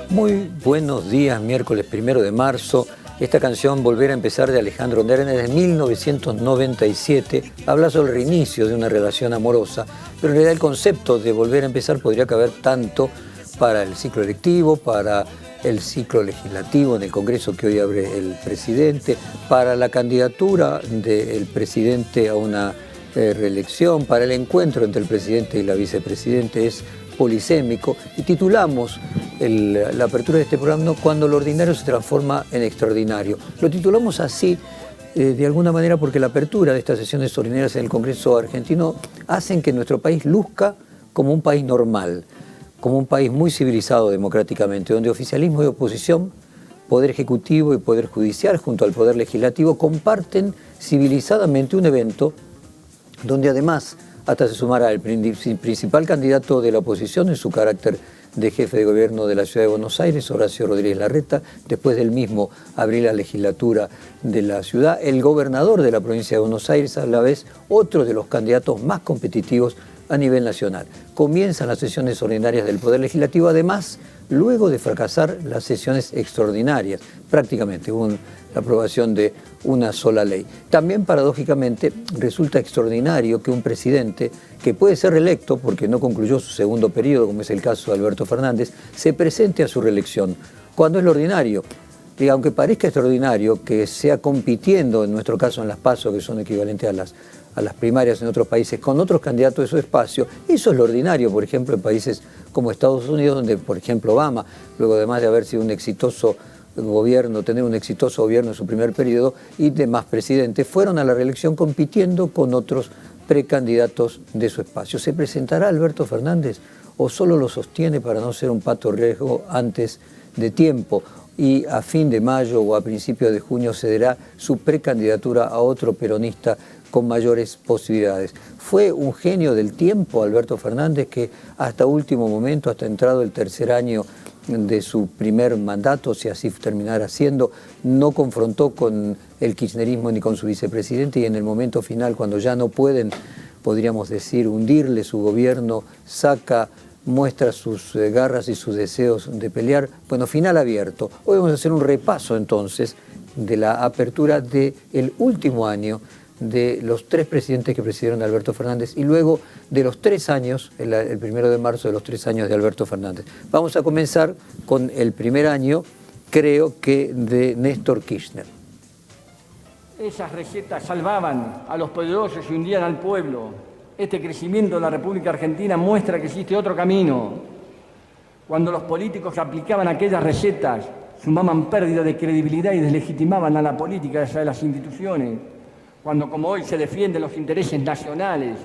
Muy buenos días, miércoles 1 de marzo. Esta canción, Volver a empezar, de Alejandro Lerner, de 1997, habla sobre el reinicio de una relación amorosa, pero en realidad el concepto de volver a empezar podría caber tanto para el ciclo electivo, para el ciclo legislativo en el Congreso que hoy abre el presidente, para la candidatura del presidente a una reelección, para el encuentro entre el presidente y la vicepresidente. Es polisémico, y titulamos la apertura de este programa Cuando lo ordinario se transforma en extraordinario. Lo titulamos así de alguna manera porque la apertura de estas sesiones ordinarias en el Congreso argentino hacen que nuestro país luzca como un país normal, como un país muy civilizado democráticamente, donde oficialismo y oposición, poder ejecutivo y poder judicial junto al poder legislativo comparten civilizadamente un evento donde además hasta se sumará el principal candidato de la oposición en su carácter de jefe de gobierno de la Ciudad de Buenos Aires, Horacio Rodríguez Larreta. Después del mismo abrir la legislatura de la ciudad, el gobernador de la provincia de Buenos Aires, a la vez otro de los candidatos más competitivos a nivel nacional. Comienzan las sesiones ordinarias del Poder Legislativo, además, luego de fracasar las sesiones extraordinarias, prácticamente la aprobación de una sola ley. También, paradójicamente, resulta extraordinario que un presidente que puede ser reelecto porque no concluyó su segundo periodo, como es el caso de Alberto Fernández, se presente a su reelección, cuando es lo ordinario. Y aunque parezca extraordinario que sea compitiendo, en nuestro caso en las PASO, que son equivalentes a las primarias en otros países, con otros candidatos de su espacio, eso es lo ordinario, por ejemplo, en países como Estados Unidos, donde, por ejemplo, Obama, luego además de haber sido un exitoso gobierno, tener un exitoso gobierno en su primer periodo y demás presidentes, fueron a la reelección compitiendo con otros precandidatos de su espacio. ¿Se presentará Alberto Fernández o solo lo sostiene para no ser un pato riesgo antes de tiempo? Y a fin de mayo o a principios de junio cederá su precandidatura a otro peronista con mayores posibilidades. Fue un genio del tiempo Alberto Fernández, que hasta último momento, hasta entrado el tercer año de su primer mandato, si así terminara siendo, no confrontó con el kirchnerismo ni con su vicepresidente, y en el momento final, cuando ya no pueden, podríamos decir, hundirle su gobierno, muestra sus garras y sus deseos de pelear. Bueno, final abierto. Hoy vamos a hacer un repaso entonces de la apertura del último año de los 3 presidentes que presidieron a Alberto Fernández y luego de los 3 años, el 1 de marzo de los 3 años de Alberto Fernández. Vamos a comenzar con el primer año, creo que de Néstor Kirchner. Esas recetas salvaban a los poderosos y hundían al pueblo. Este crecimiento de la República Argentina muestra que existe otro camino. Cuando los políticos aplicaban aquellas recetas, sumaban pérdida de credibilidad y deslegitimaban a la política y a las instituciones. Cuando, como hoy, se defienden los intereses nacionales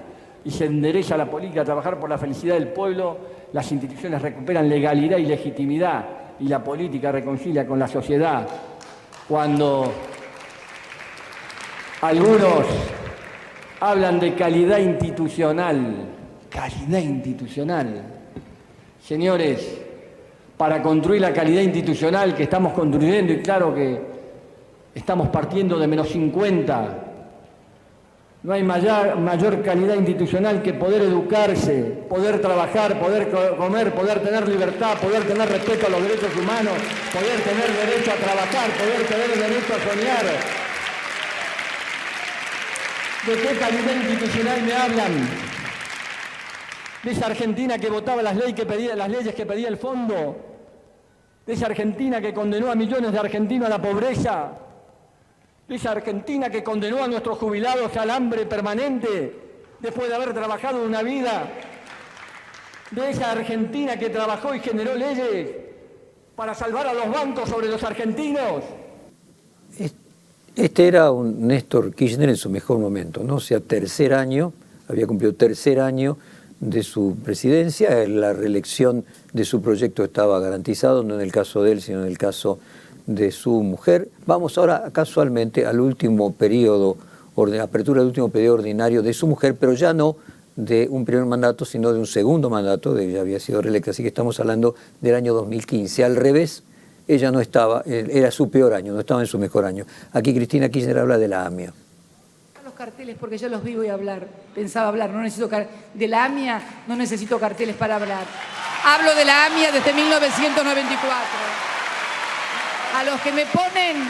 y se endereza la política a trabajar por la felicidad del pueblo, las instituciones recuperan legalidad y legitimidad y la política reconcilia con la sociedad. Cuando algunos hablan de calidad institucional, señores, para construir la calidad institucional que estamos construyendo, y claro que estamos partiendo de menos 50, no hay mayor calidad institucional que poder educarse, poder trabajar, poder comer, poder tener libertad, poder tener respeto a los derechos humanos, poder tener derecho a trabajar, poder tener derecho a soñar. ¿De qué calidad institucional me hablan? De esa Argentina que votaba las leyes que pedía el fondo, de esa Argentina que condenó a millones de argentinos a la pobreza, de esa Argentina que condenó a nuestros jubilados al hambre permanente después de haber trabajado una vida, de esa Argentina que trabajó y generó leyes para salvar a los bancos sobre los argentinos. Este era un Néstor Kirchner en su mejor momento, ¿no? O sea, había cumplido tercer año de su presidencia, la reelección de su proyecto estaba garantizado, no en el caso de él, sino en el caso de su mujer. Vamos ahora casualmente al último periodo, apertura del último periodo ordinario de su mujer, pero ya no de un primer mandato, sino de un segundo mandato, ella había sido reelecta, así que estamos hablando del año 2015. Al revés, ella no estaba, era su peor año, no estaba en su mejor año. Aquí Cristina Kirchner habla de la AMIA. Los carteles, porque yo los vi, voy a hablar, pensaba hablar, no necesito de la AMIA, no necesito carteles para hablar. Hablo de la AMIA desde 1994. A los que me ponen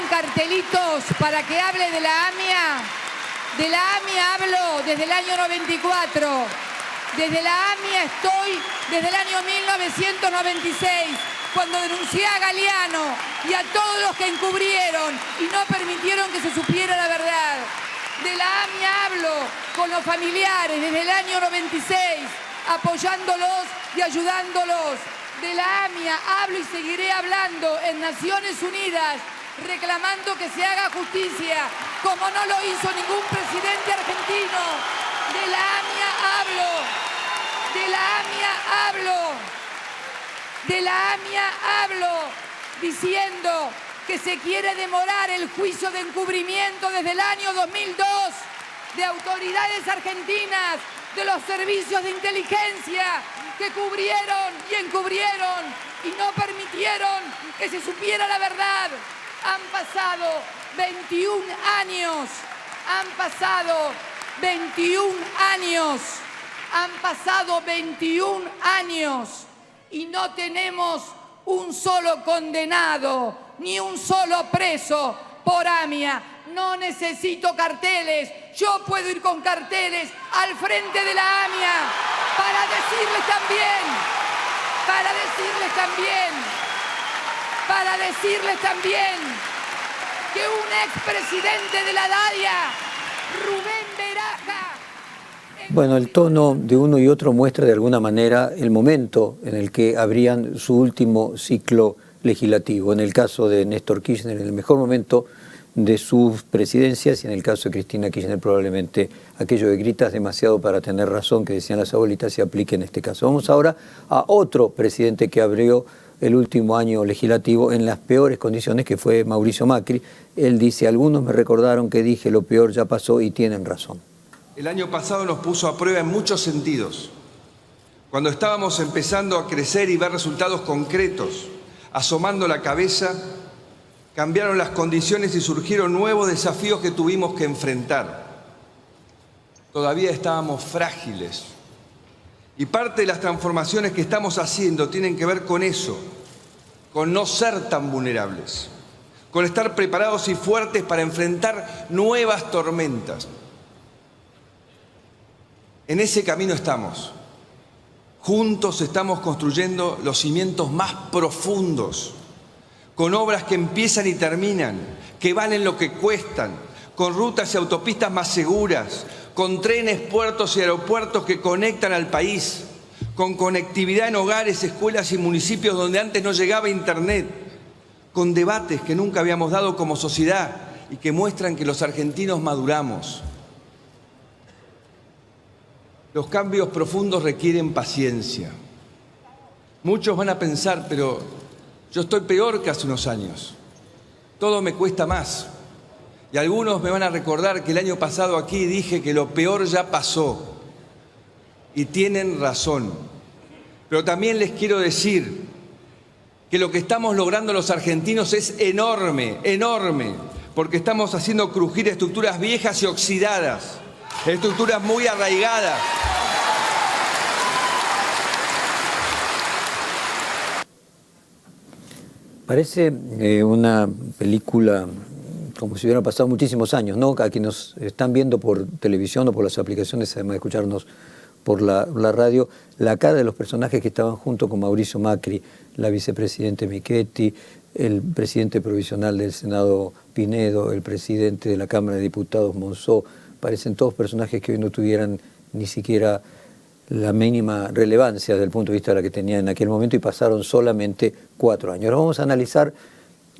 cartelitos, para que hable de la AMIA hablo desde el año 94. Desde la AMIA estoy desde el año 1996, cuando denuncié a Galeano y a todos los que encubrieron y no permitieron que se supiera la verdad. De la AMIA hablo con los familiares desde el año 96, apoyándolos y ayudándolos. De la AMIA hablo y seguiré hablando en Naciones Unidas, reclamando que se haga justicia, como no lo hizo ningún presidente argentino. De la AMIA hablo, diciendo que se quiere demorar el juicio de encubrimiento desde el año 2002 de autoridades argentinas, de los servicios de inteligencia que cubrieron y encubrieron y no permitieron que se supiera la verdad. Han pasado 21 años, han pasado 21 años y no tenemos un solo condenado ni un solo preso por AMIA. No necesito carteles, yo puedo ir con carteles al frente de la AMIA para decirles también que un expresidente de la DADIA, Rubén Baraja... Bueno, el tono de uno y otro muestra de alguna manera el momento en el que abrían su último ciclo legislativo. En el caso de Néstor Kirchner, en el mejor momento de sus presidencias, y en el caso de Cristina Kirchner probablemente aquello de gritas demasiado para tener razón que decían las abuelitas se aplique en este caso. Vamos ahora a otro presidente que abrió el último año legislativo en las peores condiciones, que fue Mauricio Macri. Él dice: algunos me recordaron que dije lo peor ya pasó y tienen razón. El año pasado nos puso a prueba en muchos sentidos. Cuando estábamos empezando a crecer y ver resultados concretos, asomando la cabeza, cambiaron las condiciones y surgieron nuevos desafíos que tuvimos que enfrentar. Todavía estábamos frágiles. Y parte de las transformaciones que estamos haciendo tienen que ver con eso, con no ser tan vulnerables, con estar preparados y fuertes para enfrentar nuevas tormentas. En ese camino estamos. Juntos estamos construyendo los cimientos más profundos, con obras que empiezan y terminan, que valen lo que cuestan, con rutas y autopistas más seguras, con trenes, puertos y aeropuertos que conectan al país, con conectividad en hogares, escuelas y municipios donde antes no llegaba internet, con debates que nunca habíamos dado como sociedad y que muestran que los argentinos maduramos. Los cambios profundos requieren paciencia. Muchos van a pensar, pero yo estoy peor que hace unos años. Todo me cuesta más. Y algunos me van a recordar que el año pasado aquí dije que lo peor ya pasó. Y tienen razón. Pero también les quiero decir que lo que estamos logrando los argentinos es enorme, enorme, porque estamos haciendo crujir estructuras viejas y oxidadas, estructuras muy arraigadas. Parece una película como si hubieran pasado muchísimos años, ¿no? A quienes nos están viendo por televisión o por las aplicaciones, además de escucharnos por la radio, la cara de los personajes que estaban junto con Mauricio Macri, la vicepresidente Michetti, el presidente provisional del Senado Pinedo, el presidente de la Cámara de Diputados Monzó, parecen todos personajes que hoy no tuvieran ni siquiera la mínima relevancia desde el punto de vista de la que tenían en aquel momento, y pasaron solamente 4 años. Ahora vamos a analizar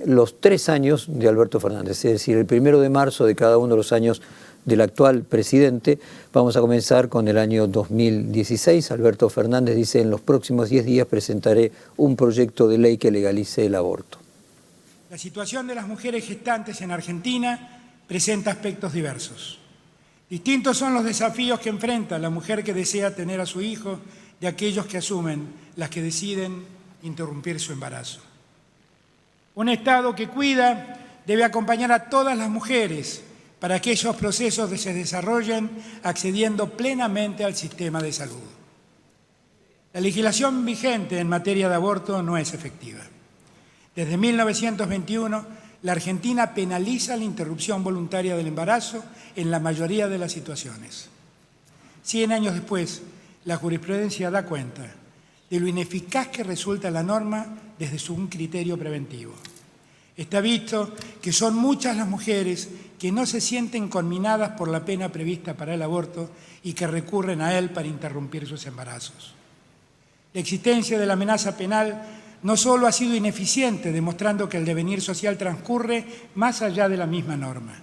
los 3 años de Alberto Fernández, es decir, el 1 de marzo de cada uno de los años del actual presidente. Vamos a comenzar con el año 2016. Alberto Fernández dice: en los próximos 10 días presentaré un proyecto de ley que legalice el aborto. La situación de las mujeres gestantes en Argentina presenta aspectos diversos. Distintos son los desafíos que enfrenta la mujer que desea tener a su hijo de aquellos que asumen las que deciden interrumpir su embarazo. Un Estado que cuida debe acompañar a todas las mujeres para que esos procesos se desarrollen accediendo plenamente al sistema de salud. La legislación vigente en materia de aborto no es efectiva. Desde 1921, la Argentina penaliza la interrupción voluntaria del embarazo en la mayoría de las situaciones. 100 años después, la jurisprudencia da cuenta de lo ineficaz que resulta la norma desde un criterio preventivo. Está visto que son muchas las mujeres que no se sienten conminadas por la pena prevista para el aborto y que recurren a él para interrumpir sus embarazos. La existencia de la amenaza penal no solo ha sido ineficiente, demostrando que el devenir social transcurre más allá de la misma norma.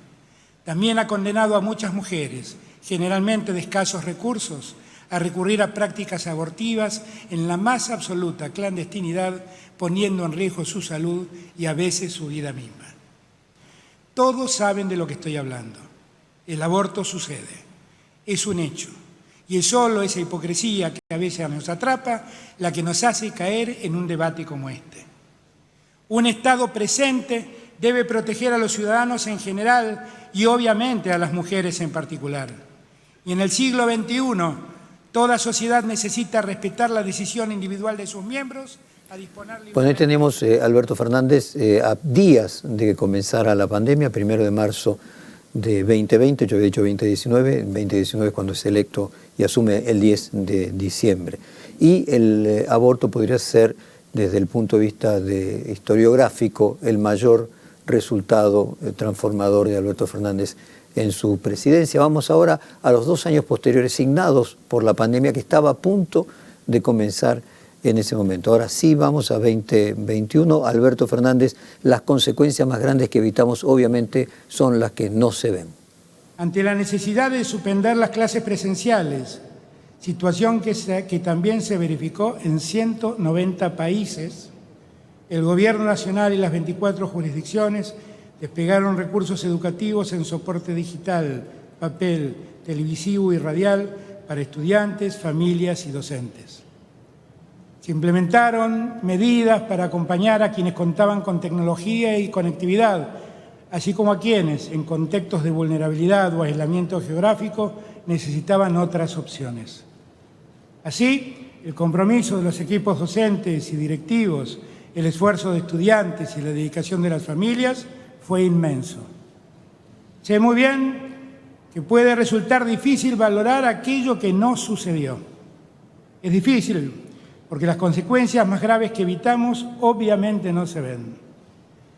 También ha condenado a muchas mujeres, generalmente de escasos recursos, a recurrir a prácticas abortivas en la más absoluta clandestinidad, poniendo en riesgo su salud y a veces su vida misma. Todos saben de lo que estoy hablando. El aborto sucede, es un hecho. Y es solo esa hipocresía que a veces nos atrapa la que nos hace caer en un debate como este. Un Estado presente debe proteger a los ciudadanos en general y obviamente a las mujeres en particular. Y en el siglo XXI, toda sociedad necesita respetar la decisión individual de sus miembros a disponer libremente. Bueno, ahí tenemos Alberto Fernández a días de que comenzara la pandemia, 1 de marzo de 2020, yo había dicho 2019, 2019 es cuando es electo y asume el 10 de diciembre. Y el aborto podría ser, desde el punto de vista historiográfico, el mayor resultado transformador de Alberto Fernández en su presidencia. Vamos ahora a los 2 años posteriores, signados por la pandemia que estaba a punto de comenzar en ese momento. Ahora sí vamos a 2021. Alberto Fernández, las consecuencias más grandes que evitamos obviamente son las que no se ven. Ante la necesidad de suspender las clases presenciales, situación que también se verificó en 190 países, el Gobierno Nacional y las 24 jurisdicciones desplegaron recursos educativos en soporte digital, papel, televisivo y radial para estudiantes, familias y docentes. Se implementaron medidas para acompañar a quienes contaban con tecnología y conectividad, así como a quienes, en contextos de vulnerabilidad o aislamiento geográfico, necesitaban otras opciones. Así, el compromiso de los equipos docentes y directivos, el esfuerzo de estudiantes y la dedicación de las familias fue inmenso. Sé muy bien que puede resultar difícil valorar aquello que no sucedió. Es difícil porque las consecuencias más graves que evitamos obviamente no se ven.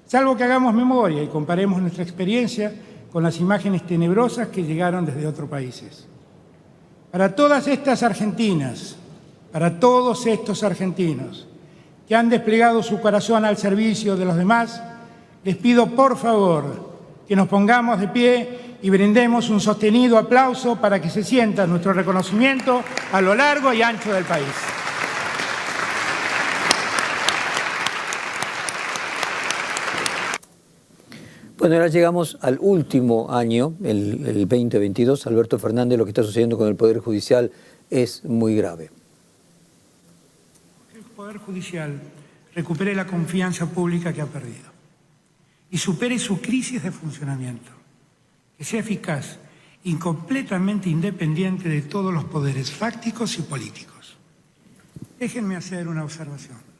Salvo que hagamos memoria y comparemos nuestra experiencia con las imágenes tenebrosas que llegaron desde otros países. Para todas estas argentinas, para todos estos argentinos que han desplegado su corazón al servicio de los demás, les pido por favor que nos pongamos de pie y brindemos un sostenido aplauso para que se sienta nuestro reconocimiento a lo largo y ancho del país. Bueno, ahora llegamos al último año, el 2022. Alberto Fernández, lo que está sucediendo con el Poder Judicial es muy grave. El Poder Judicial recupere la confianza pública que ha perdido y supere su crisis de funcionamiento, que sea eficaz y completamente independiente de todos los poderes fácticos y políticos. Déjenme hacer una observación.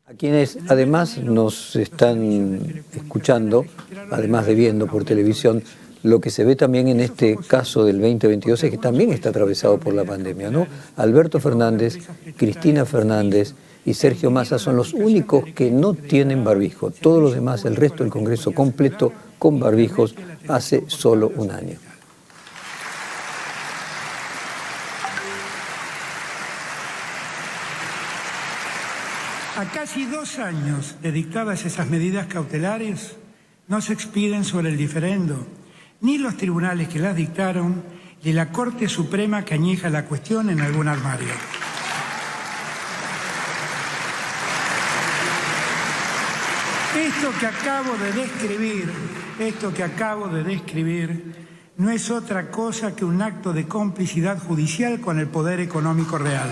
A quienes además nos están escuchando, además de viendo por televisión, lo que se ve también en este caso del 2022 es que también está atravesado por la pandemia, ¿no? Alberto Fernández, Cristina Fernández y Sergio Massa son los únicos que no tienen barbijo. Todos los demás, el resto del Congreso completo con barbijos hace solo un año. A casi 2 años de dictadas esas medidas cautelares, no se expiden sobre el diferendo ni los tribunales que las dictaron ni la Corte Suprema que añeja la cuestión en algún armario. Esto que acabo de describir, no es otra cosa que un acto de complicidad judicial con el poder económico real.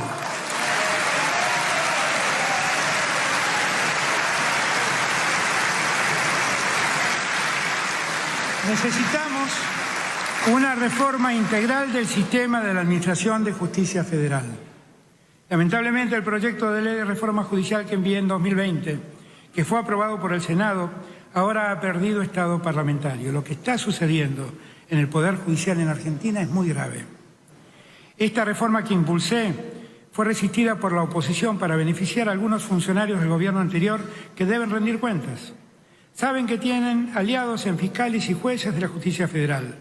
Necesitamos una reforma integral del sistema de la Administración de Justicia Federal. Lamentablemente, el proyecto de ley de reforma judicial que envié en 2020, que fue aprobado por el Senado, ahora ha perdido estado parlamentario. Lo que está sucediendo en el Poder Judicial en Argentina es muy grave. Esta reforma que impulsé fue resistida por la oposición para beneficiar a algunos funcionarios del gobierno anterior que deben rendir cuentas. Saben que tienen aliados en fiscales y jueces de la justicia federal.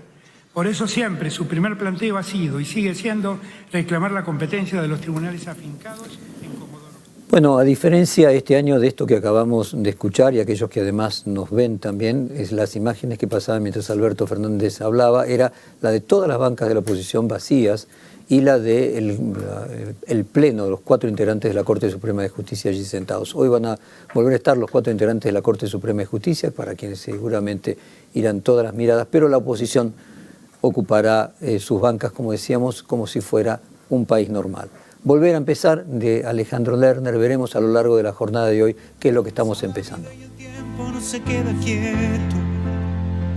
Por eso siempre su primer planteo ha sido y sigue siendo reclamar la competencia de los tribunales afincados en Comodoro. Bueno, a diferencia este año de esto que acabamos de escuchar y aquellos que además nos ven también, las imágenes que pasaban mientras Alberto Fernández hablaba, era la de todas las bancas de la oposición vacías y la del pleno de los 4 integrantes de la Corte Suprema de Justicia allí sentados. Hoy van a volver a estar los 4 integrantes de la Corte Suprema de Justicia, para quienes seguramente irán todas las miradas, pero la oposición ocupará sus bancas, como decíamos, como si fuera un país normal. Volver a empezar de Alejandro Lerner, veremos a lo largo de la jornada de hoy qué es lo que estamos empezando. El tiempo no se queda quieto.